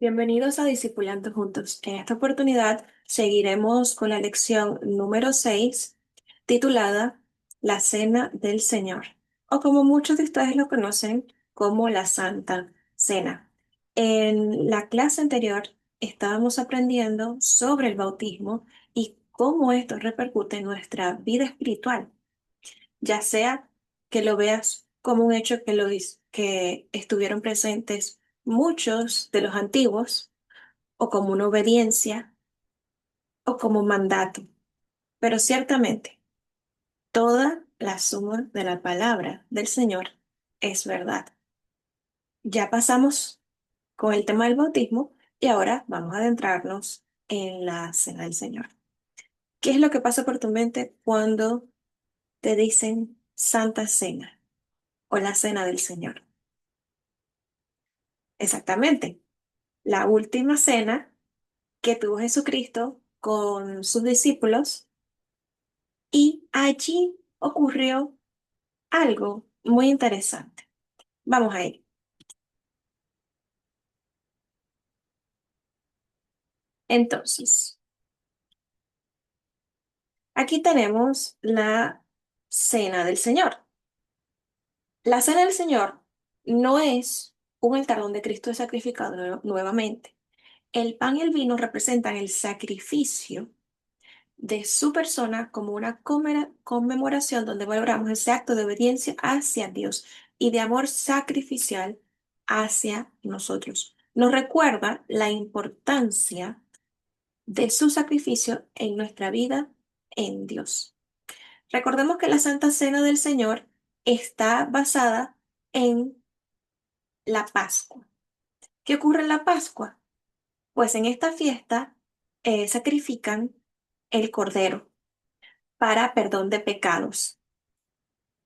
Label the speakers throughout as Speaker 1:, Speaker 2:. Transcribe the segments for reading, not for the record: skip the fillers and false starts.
Speaker 1: Bienvenidos a Discipulando Juntos. En esta oportunidad seguiremos con la lección número 6, titulada La Cena del Señor, o como muchos de ustedes lo conocen como la Santa Cena. En la clase anterior estábamos aprendiendo sobre el bautismo y cómo esto repercute en nuestra vida espiritual, ya sea que lo veas como un hecho que estuvieron presentes muchos de los antiguos, o como una obediencia, o como un mandato. Pero ciertamente, toda la suma de la palabra del Señor es verdad. Ya pasamos con el tema del bautismo y ahora vamos a adentrarnos en la cena del Señor. ¿Qué es lo que pasa por tu mente cuando te dicen Santa Cena o la Cena del Señor? Exactamente, la última cena que tuvo Jesucristo con sus discípulos, y allí ocurrió algo muy interesante. Vamos a ir. Entonces, aquí tenemos la cena del Señor. La cena del Señor no es un altar donde Cristo es sacrificado nuevamente. El pan y el vino representan el sacrificio de su persona como una conmemoración donde valoramos ese acto de obediencia hacia Dios y de amor sacrificial hacia nosotros. Nos recuerda la importancia de su sacrificio en nuestra vida en Dios. Recordemos que la Santa Cena del Señor está basada en la Pascua. ¿Qué ocurre en la Pascua? Pues en esta fiesta sacrifican el cordero para perdón de pecados.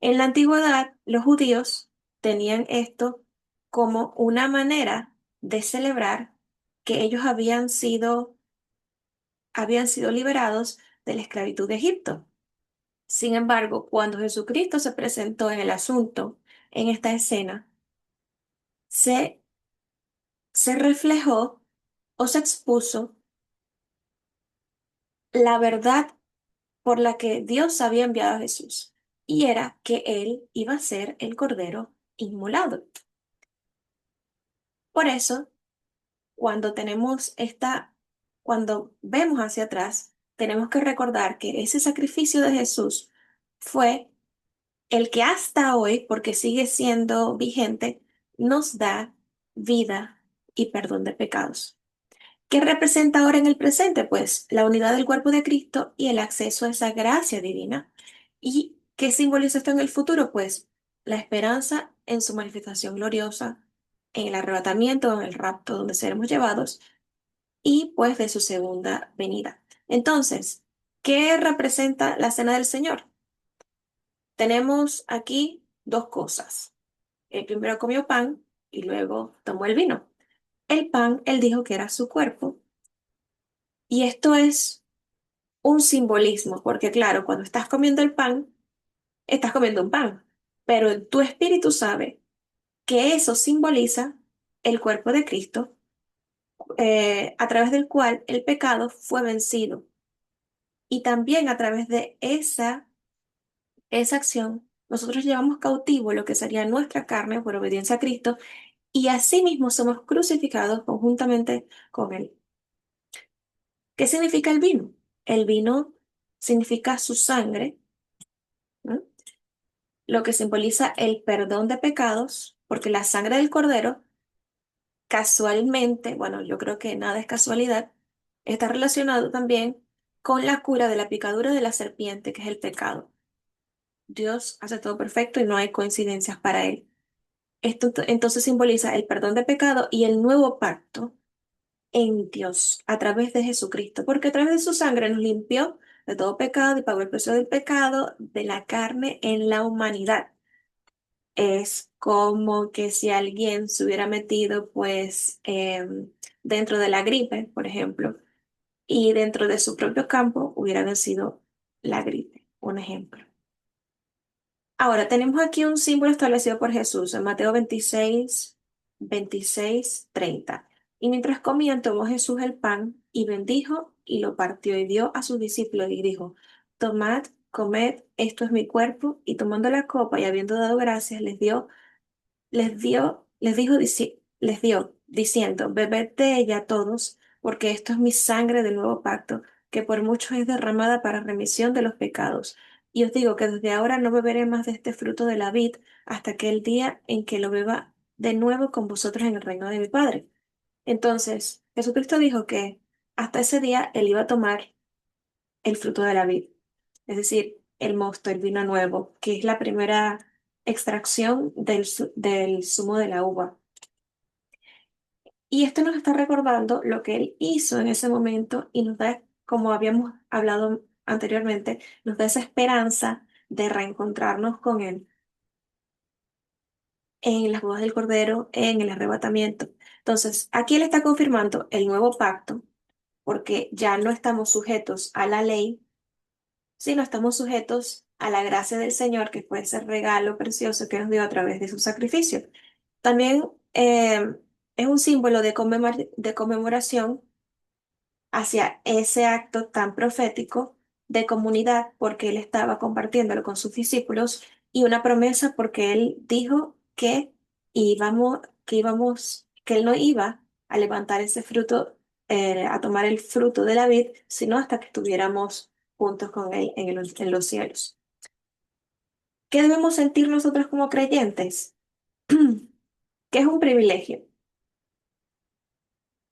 Speaker 1: En la antigüedad, los judíos tenían esto como una manera de celebrar que ellos habían sido liberados de la esclavitud de Egipto. Sin embargo, cuando Jesucristo se presentó en el asunto, en esta escena, se, se reflejó o se expuso la verdad por la que Dios había enviado a Jesús, y era que Él iba a ser el Cordero inmolado. Por eso, cuando vemos hacia atrás, tenemos que recordar que ese sacrificio de Jesús fue el que hasta hoy, porque sigue siendo vigente, nos da vida y perdón de pecados. ¿Qué representa ahora en el presente? Pues la unidad del cuerpo de Cristo y el acceso a esa gracia divina. ¿Y qué simboliza esto en el futuro? Pues la esperanza en su manifestación gloriosa, en el arrebatamiento, en el rapto, donde seremos llevados, y pues de su segunda venida. Entonces, ¿qué representa la cena del Señor? Tenemos aquí dos cosas. El primero comió pan y luego tomó el vino. El pan, él dijo que era su cuerpo. Y esto es un simbolismo, porque claro, cuando estás comiendo el pan, estás comiendo un pan, pero tu espíritu sabe que eso simboliza el cuerpo de Cristo, a través del cual el pecado fue vencido. Y también a través de esa acción, nosotros llevamos cautivo lo que sería nuestra carne por obediencia a Cristo, y asimismo somos crucificados conjuntamente con Él. ¿Qué significa el vino? El vino significa su sangre, ¿no? Lo que simboliza el perdón de pecados, porque la sangre del cordero, casualmente, bueno, yo creo que nada es casualidad, está relacionado también con la cura de la picadura de la serpiente, que es el pecado. Dios hace todo perfecto y no hay coincidencias para Él. Esto entonces simboliza el perdón de pecado y el nuevo pacto en Dios a través de Jesucristo, porque a través de su sangre nos limpió de todo pecado y pagó el precio del pecado de la carne en la humanidad. Es como que si alguien se hubiera metido, pues, dentro de la gripe, por ejemplo, y dentro de su propio campo hubiera vencido la gripe, un ejemplo. Ahora, tenemos aquí un símbolo establecido por Jesús en Mateo 26, 26, 30. Y mientras comían, tomó Jesús el pan y bendijo y lo partió y dio a sus discípulos y dijo, tomad, comed, esto es mi cuerpo. Y tomando la copa y habiendo dado gracias, les dio, diciendo, bebed de ella todos, porque esto es mi sangre del nuevo pacto, que por muchos es derramada para remisión de los pecados. Y os digo que desde ahora no beberé más de este fruto de la vid hasta aquel día en que lo beba de nuevo con vosotros en el reino de mi Padre. Entonces, Jesucristo dijo que hasta ese día él iba a tomar el fruto de la vid, es decir, el mosto, el vino nuevo, que es la primera extracción del zumo de la uva. Y esto nos está recordando lo que él hizo en ese momento y nos da, como habíamos hablado anteriormente, nos da esa esperanza de reencontrarnos con él en las bodas del Cordero, en el arrebatamiento. Entonces, aquí él está confirmando el nuevo pacto, porque ya no estamos sujetos a la ley, sino estamos sujetos a la gracia del Señor, que fue ese regalo precioso que nos dio a través de su sacrificio. También es un símbolo de conmemoración hacia ese acto tan profético de comunidad, porque él estaba compartiéndolo con sus discípulos, y una promesa porque él dijo que él no iba a levantar ese fruto, a tomar el fruto de la vid, sino hasta que estuviéramos juntos con él en los cielos. ¿Qué debemos sentir nosotros como creyentes? Que es un privilegio.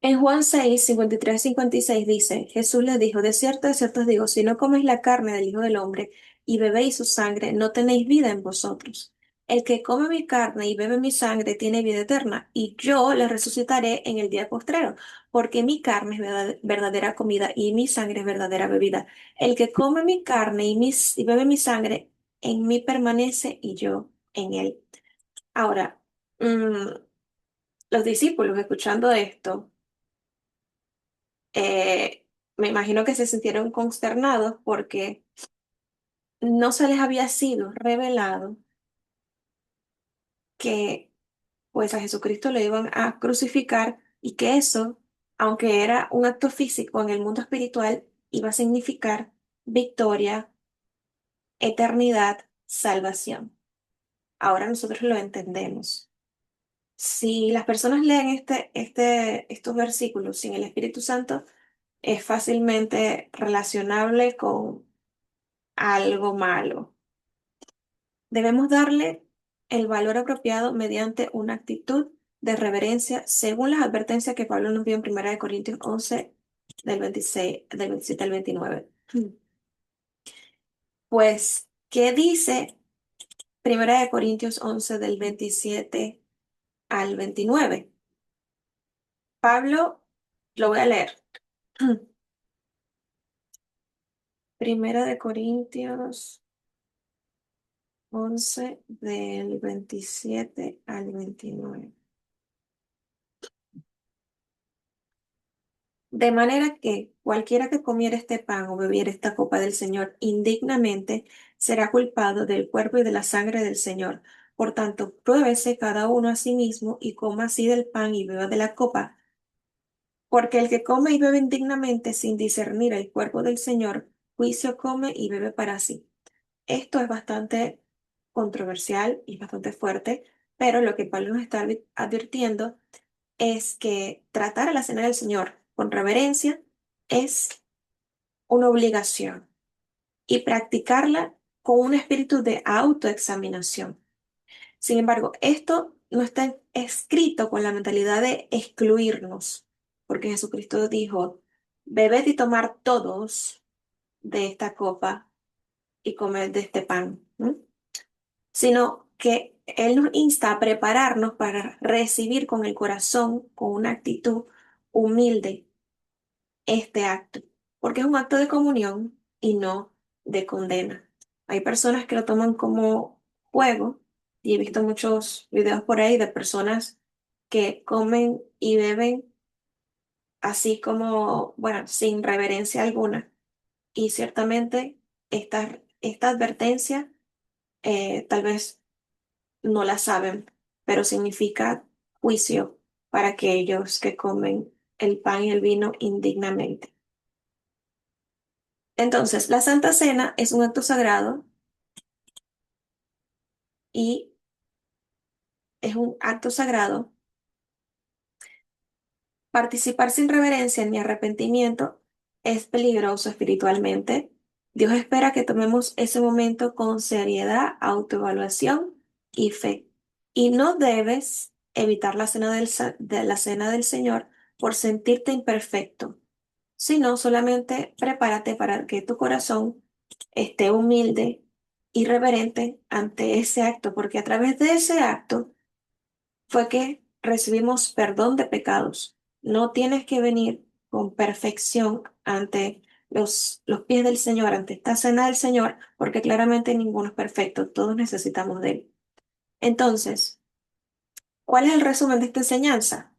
Speaker 1: En Juan 6, 53, 56 dice, Jesús les dijo, de cierto os digo, si no coméis la carne del Hijo del Hombre y bebéis su sangre, no tenéis vida en vosotros. El que come mi carne y bebe mi sangre tiene vida eterna, y yo le resucitaré en el día postrero, porque mi carne es verdadera comida y mi sangre es verdadera bebida. El que come mi carne y bebe mi sangre, en mí permanece y yo en él. Ahora, los discípulos escuchando esto, me imagino que se sintieron consternados porque no se les había sido revelado que pues a Jesucristo le iban a crucificar y que eso, aunque era un acto físico en el mundo espiritual, iba a significar victoria, eternidad, salvación. Ahora nosotros lo entendemos. Si las personas leen estos versículos sin el Espíritu Santo, es fácilmente relacionable con algo malo. Debemos darle el valor apropiado mediante una actitud de reverencia según las advertencias que Pablo nos dio en 1 Corintios 11 del 26, del 27 al 29. Pues, ¿qué dice 1 Corintios 11 del 27 al 29? Pablo, lo voy a leer. 1 Corintios 11 del 27 al 29. De manera que cualquiera que comiera este pan o bebiera esta copa del Señor indignamente será culpado del cuerpo y de la sangre del Señor. Por tanto, pruébese cada uno a sí mismo y coma así del pan y beba de la copa. Porque el que come y bebe indignamente sin discernir el cuerpo del Señor, juicio come y bebe para sí. Esto es bastante controversial y bastante fuerte, pero lo que Pablo nos está advirtiendo es que tratar a la cena del Señor con reverencia es una obligación y practicarla con un espíritu de autoexaminación. Sin embargo, esto no está escrito con la mentalidad de excluirnos, porque Jesucristo dijo, bebed y tomar todos de esta copa y comed de este pan, ¿no? Sino que Él nos insta a prepararnos para recibir con el corazón, con una actitud humilde este acto, porque es un acto de comunión y no de condena. Hay personas que lo toman como juego y he visto muchos videos por ahí de personas que comen y beben así como, bueno, sin reverencia alguna. Y ciertamente esta advertencia tal vez no la saben, pero significa juicio. para aquellos que comen el pan y el vino indignamente. Entonces, la Santa Cena es un acto sagrado y es un acto sagrado. Participar sin reverencia ni arrepentimiento es peligroso espiritualmente. Dios espera que tomemos ese momento con seriedad, autoevaluación y fe. Y no debes evitar la cena de la cena del Señor por sentirte imperfecto, sino solamente prepárate para que tu corazón esté humilde y reverente ante ese acto, porque a través de ese acto fue que recibimos perdón de pecados. No tienes que venir con perfección ante los pies del Señor, ante esta cena del Señor, porque claramente ninguno es perfecto, todos necesitamos de Él. Entonces, ¿cuál es el resumen de esta enseñanza?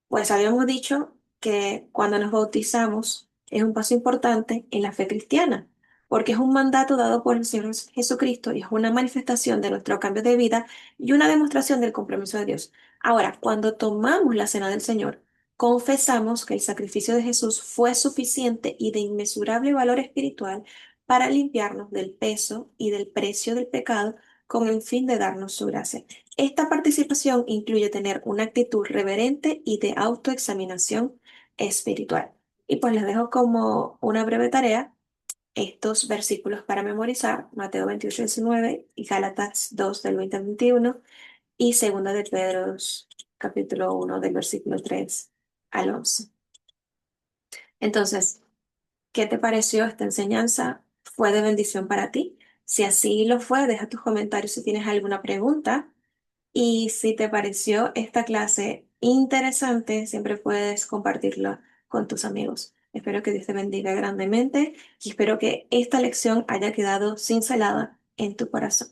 Speaker 1: Pues habíamos dicho que cuando nos bautizamos es un paso importante en la fe cristiana, porque es un mandato dado por el Señor Jesucristo y es una manifestación de nuestro cambio de vida y una demostración del compromiso de Dios. Ahora, cuando tomamos la cena del Señor, confesamos que el sacrificio de Jesús fue suficiente y de inmesurable valor espiritual para limpiarnos del peso y del precio del pecado con el fin de darnos su gracia. Esta participación incluye tener una actitud reverente y de autoexaminación espiritual. Y pues les dejo como una breve tarea estos versículos para memorizar: Mateo 28:19 y Gálatas 2 del 20 al 21 y segunda de Pedro capítulo 1 del versículo 3 al 11. Entonces, ¿qué te pareció esta enseñanza? ¿Fue de bendición para ti? Si así lo fue, deja tus comentarios si tienes alguna pregunta. Y si te pareció esta clase interesante, siempre puedes compartirla con tus amigos. Espero que Dios te bendiga grandemente y espero que esta lección haya quedado cincelada en tu corazón.